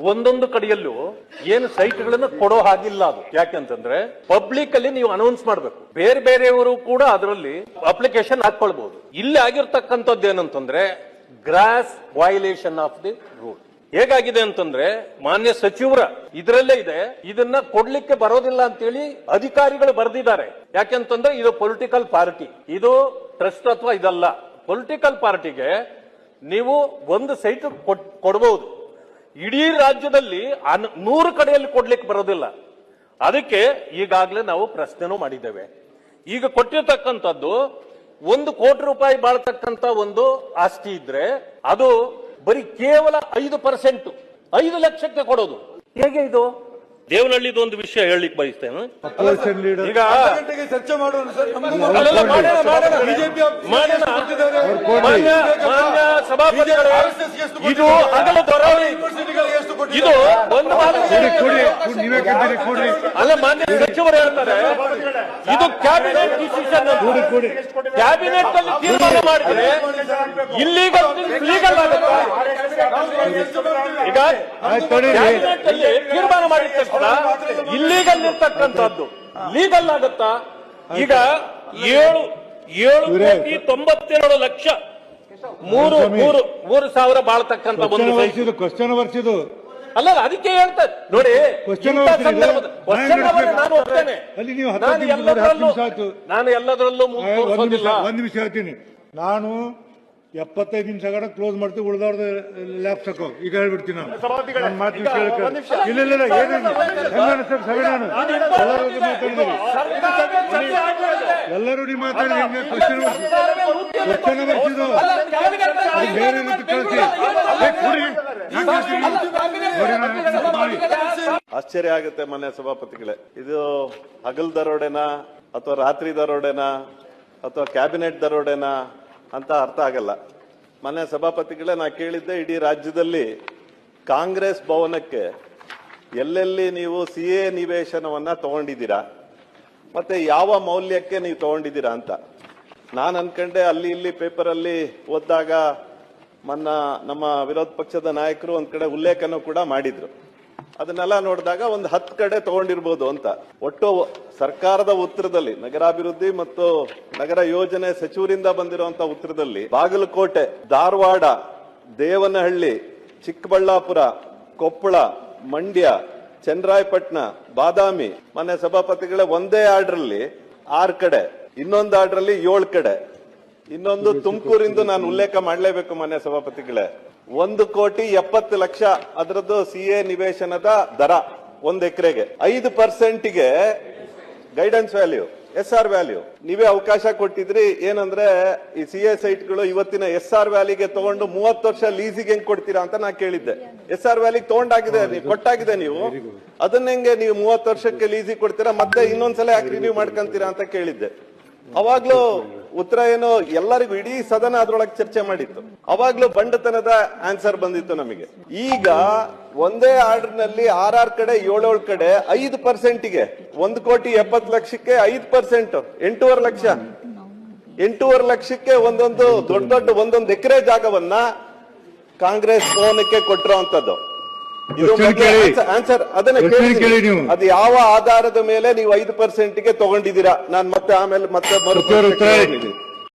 ಒಂದೊಂದು ಕಡೆಯಲ್ಲೂ ಏನು ಸೈಟ್ಗಳನ್ನು ಕೊಡೋ ಹಾಗಿಲ್ಲ. ಅದು ಯಾಕೆಂತಂದ್ರೆ ಪಬ್ಲಿಕ್ ಅಲ್ಲಿ ನೀವು ಅನೌನ್ಸ್ ಮಾಡಬೇಕು. ಬೇರೆ ಬೇರೆಯವರು ಕೂಡ ಅದರಲ್ಲಿ ಅಪ್ಲಿಕೇಶನ್ ಹಾಕೊಳ್ಬಹುದು. ಇಲ್ಲಿ ಆಗಿರ್ತಕ್ಕಂಥದ್ದು ಏನಂತಂದ್ರೆ gross violation of the rule. ಹೇಗಾಗಿದೆ ಅಂತಂದ್ರೆ ಮಾನ್ಯ ಸಚಿವರ ಇದರಲ್ಲೇ ಇದೆ, ಇದನ್ನ ಕೊಡ್ಲಿಕ್ಕೆ ಬರೋದಿಲ್ಲ ಅಂತೇಳಿ ಅಧಿಕಾರಿಗಳು ಬರೆದಿದ್ದಾರೆ. ಯಾಕೆಂತಂದ್ರೆ ಇದು ಪೊಲಿಟಿಕಲ್ ಪಾರ್ಟಿ, ಇದು ಟ್ರಸ್ಟ್ ಅಥವಾ ಇದಲ್ಲ. ಪೊಲಿಟಿಕಲ್ ಪಾರ್ಟಿಗೆ ನೀವು ಒಂದು ಸೈಟ್ ಕೊಡಬಹುದು, ಇಡೀ ರಾಜ್ಯದಲ್ಲಿ 100 ಕಡೆಯಲ್ಲಿ ಕೊಡ್ಲಿಕ್ಕೆ ಬರೋದಿಲ್ಲ. ಅದಕ್ಕೆ ಈಗಾಗಲೇ ನಾವು ಪ್ರಶ್ನೆನೂ ಮಾಡಿದ್ದೇವೆ. ಈಗ ಕೊಟ್ಟಿರ್ತಕ್ಕಂಥದ್ದು 1 ಕೋಟಿ ರೂಪಾಯಿ ಬಾಳ್ತಕ್ಕಂಥ ಒಂದು ಆಸ್ತಿ ಇದ್ರೆ ಅದು ಬರೀ ಕೇವಲ 5%, 5 ಲಕ್ಷಕ್ಕೆ ಕೊಡೋದು. ಹೇಗೆ ಇದು? ದೇವನಹಳ್ಳಿದು ಒಂದು ವಿಷಯ ಹೇಳಲಿಕ್ಕೆ ಬಯಸ್ತೇನೆ. ಈಗ ಚರ್ಚೆ ಮಾಡೋಣ ಸರ್. ಮಾನ್ಯ ಸಭಾಪತಿಗಳೇ, ಇದು ಹಗಲು ದೊರವಳಿ, ಇದು ಒಂದು ಅಲ್ಲ, ಮಾನ್ಯ ಸಚಿವರು ಹೇಳ್ತಾರೆ ಇದು ಕ್ಯಾಬಿನೆಟ್ ಡಿಸಿಷನ್. ಕ್ಯಾಬಿನೆಟ್ ಅಲ್ಲಿ ತೀರ್ಮಾನ ಮಾಡಿದ್ರೆ ಇಲ್ಲೀಗಲ್ ಲೀಗಲ್ ಆಗುತ್ತೆ. ಈಗ ಕ್ಯಾಬಿನೆಟ್ ಅಲ್ಲಿ ತೀರ್ಮಾನ ಮಾಡಿದ ತಕ್ಷಣ ಇಲ್ಲೀಗಲ್ ಇರ್ತಕ್ಕಂಥದ್ದು ಲೀಗಲ್ ಆಗುತ್ತಾ? ಈಗ 7,92,03,000 ಬಾಳ್ತಕ್ಕಂಥ ಒಂದು ಅಲ್ಲ, ಅದಕ್ಕೆ ಹೇಳ್ತಾರೆ ನೋಡಿ. ನಾನು ಎಲ್ಲದರಲ್ಲೂ ಒಂದು ವಿಷಯ ಹೇಳ್ತೀನಿ. ನಾನು 75 ನಿಮಿಷ ಕ್ಲೋಸ್ ಮಾಡ್ತೀವಿ, ಉಳಿದವ್ರದ್ದು ಲ್ಯಾಪ್ ಸಾಕು. ಈಗ ಹೇಳ್ಬಿಡ್ತೀನಿ ನಾನು ಮಾತು. ಇಲ್ಲ ಇಲ್ಲ ಏನೇನು ಎಲ್ಲರೂ ನೀವು ಮಾತಾಡಿದ್ರೆ ಕ್ವಶನ್ ಬರ್ತಿದ್ದು ಬೇರೆ ಕಳಿಸಿ. ಆಶ್ಚರ್ಯ ಆಗುತ್ತೆ ಮಾನ್ಯ ಸಭಾಪತಿಗಳೇ. ಇದು ಹಗಲ್ ದರೋಡೆನಾ ಅಥವಾ ರಾತ್ರಿ ದರೋಡೆನಾ ಅಥವಾ ಕ್ಯಾಬಿನೆಟ್ ದರೋಡೆನಾ ಅಂತ ಅರ್ಥ ಆಗಲ್ಲ. ಮಾನ್ಯ ಸಭಾಪತಿಗಳೇ, ನಾ ಕೇಳಿದ್ದೆ ಇಡೀ ರಾಜ್ಯದಲ್ಲಿ ಕಾಂಗ್ರೆಸ್ ಭವನಕ್ಕೆ ಎಲ್ಲೆಲ್ಲಿ ನೀವು ಸಿಎ ನಿವೇಶನವನ್ನ ತಗೊಂಡಿದ್ದೀರಾ ಮತ್ತೆ ಯಾವ ಮೌಲ್ಯಕ್ಕೆ ನೀವು ತಗೊಂಡಿದ್ದೀರಾ ಅಂತ. ನಾನು ಅನ್ಕೊಂಡೆ ಅಲ್ಲಿ ಇಲ್ಲಿ ಪೇಪರ್ ಅಲ್ಲಿ ಓದಿದಾಗ ನಮ್ಮ ವಿರೋಧ ಪಕ್ಷದ ನಾಯಕರು ಒಂದ್ ಕಡೆ ಉಲ್ಲೇಖನೂ ಕೂಡ ಮಾಡಿದ್ರು. ಅದನ್ನೆಲ್ಲ ನೋಡಿದಾಗ ಒಂದು 10 ಕಡೆ ತಗೊಂಡಿರ್ಬೋದು ಅಂತ. ಒಟ್ಟು ಸರ್ಕಾರದ ಉತ್ತರದಲ್ಲಿ ನಗರಾಭಿವೃದ್ಧಿ ಮತ್ತು ನಗರ ಯೋಜನೆ ಸಚಿವರಿಂದ ಬಂದಿರುವಂತಹ ಉತ್ತರದಲ್ಲಿ ಬಾಗಲಕೋಟೆ, ಧಾರವಾಡ, ದೇವನಹಳ್ಳಿ, ಚಿಕ್ಕಬಳ್ಳಾಪುರ, ಕೊಪ್ಪಳ, ಮಂಡ್ಯ, ಚನ್ನರಾಯಪಟ್ಟಣ, ಬಾದಾಮಿ, ಮಾನ್ಯ ಸಭಾಪತಿಗಳೇ, ಒಂದೇ ಆರ್ಡರ್ಲಿ 6 ಕಡೆ, ಇನ್ನೊಂದು ಆರ್ಡರ್ಲಿ 7 ಕಡೆ, ಇನ್ನೊಂದು ತುಮಕೂರಿಂದು ನಾನು ಉಲ್ಲೇಖ ಮಾಡಲೇಬೇಕು ಮಾನ್ಯ ಸಭಾಪತಿಗಳೇ. 1,70,00,000 ಅದರದ್ದು ಸಿಎ ನಿವೇಶನದ ದರ 1 ಎಕರೆಗೆ. 5%ಗೆ ಗೈಡೆನ್ಸ್ ವ್ಯಾಲ್ಯೂ, SR ವ್ಯಾಲ್ಯೂ ನೀವೇ ಅವಕಾಶ ಕೊಟ್ಟಿದ್ರಿ. ಏನಂದ್ರೆ ಈ ಸಿಎ ಸೈಟ್ಗಳು ಇವತ್ತಿನ SR ವ್ಯಾಲಿಗೆ ತಗೊಂಡು 30 ವರ್ಷ ಲೀಸಿಗೆ ಹೆಂಗ್ ಕೊಡ್ತೀರಾ ಅಂತ ನಾ ಕೇಳಿದ್ದೆ. SR ವ್ಯಾಲಿಗೆ ತಗೊಂಡಾಗಿದೆ, ಕೊಟ್ಟಾಗಿದೆ ನೀವು, ಅದನ್ನ ಹೆಂಗೆ ನೀವು 30 ವರ್ಷಕ್ಕೆ ಲೀಸಿಗೆ ಕೊಡ್ತೀರಾ, ಮತ್ತೆ ಇನ್ನೊಂದ್ಸಲ ಯಾಕೆ ರಿನ್ಯೂ ಮಾಡ್ಕೊಂತೀರಾ ಅಂತ ಕೇಳಿದ್ದೆ. ಅವಾಗ್ಲೂ ಉತ್ತರ ಏನು, ಎಲ್ಲರಿಗೂ ಇಡೀ ಸದನ ಅದ್ರೊಳಗೆ ಚರ್ಚೆ ಮಾಡಿತ್ತು. ಅವಾಗ್ಲೂ ಬಂಡತನದ ಆನ್ಸರ್ ಬಂದಿತ್ತು ನಮಗೆ. ಈಗ ಒಂದೇ ಆರ್ಡರ್ ನಲ್ಲಿ 6 ಕಡೆ 7 ಕಡೆ 5%ಗೆ 1,70,00,000ಕ್ಕೆ 5%, 8,500,000 8,500,000ಕ್ಕೆ ಒಂದೊಂದು ದೊಡ್ಡ ಒಂದೊಂದು ಎಕರೆ ಜಾಗವನ್ನ ಕಾಂಗ್ರೆಸ್ ಭವನಕ್ಕೆ ಕೊಟ್ಟಿರುವಂತದ್ದು. ಇದು ಆನ್ಸರ್. ಅದನ್ನ ಕೇಳಿ, ಅದು ಯಾವ ಆಧಾರದ ಮೇಲೆ ನೀವು 5%ಗೆ ತಗೊಂಡಿದ್ದೀರಾ? ನಾನು ಮತ್ತೆ ಆಮೇಲೆ ಮತ್ತೆ